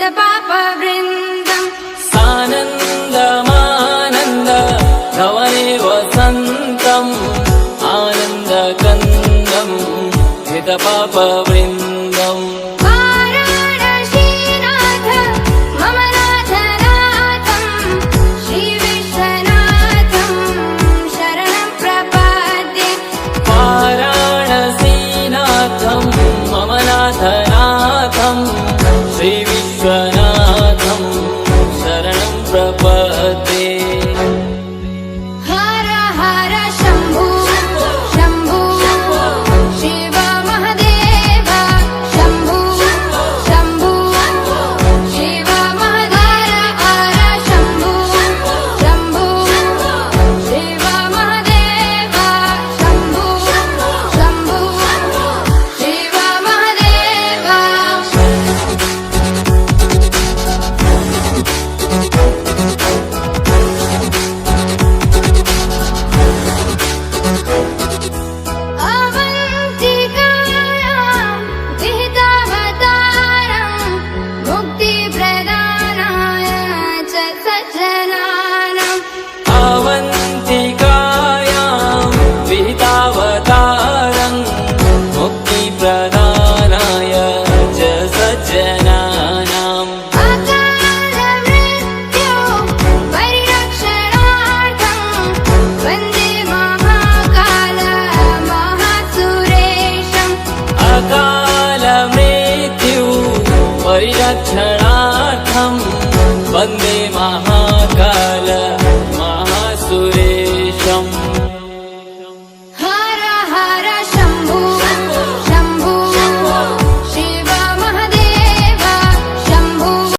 हितपापवृन्दम् सानन्दमानन्द धवने वसन्तम् आनन्दकन्दम् हितपापवृन्दम् वाराणसीनाथ मम नाथनाथम् श्रीविश्वनाथम् शरणं प्रपद्ये वाराणसीनाथं मम नाथनाथं श्रीविश्वनाथं शरणं प्रपद्ये हर हर शम्भो शम्भो शिव महदेव शम्भो शम्भो शिव महदेव हर शम्भो शम्भो शिव महदेव शम्भो शम्भो शिव महदेव अवन्तिकायां विहितावतारं मुक्तिप्रदानाय च सज्जनानाम् अवन्तिकायां विहितावतारं मुक्तिप्रदानाय च सज्जनानाम् अकालमृत्यो परिरक्षणार्थं वन्दे महाकाल महासुरेशम् अकालमृत्यु परिरक्षण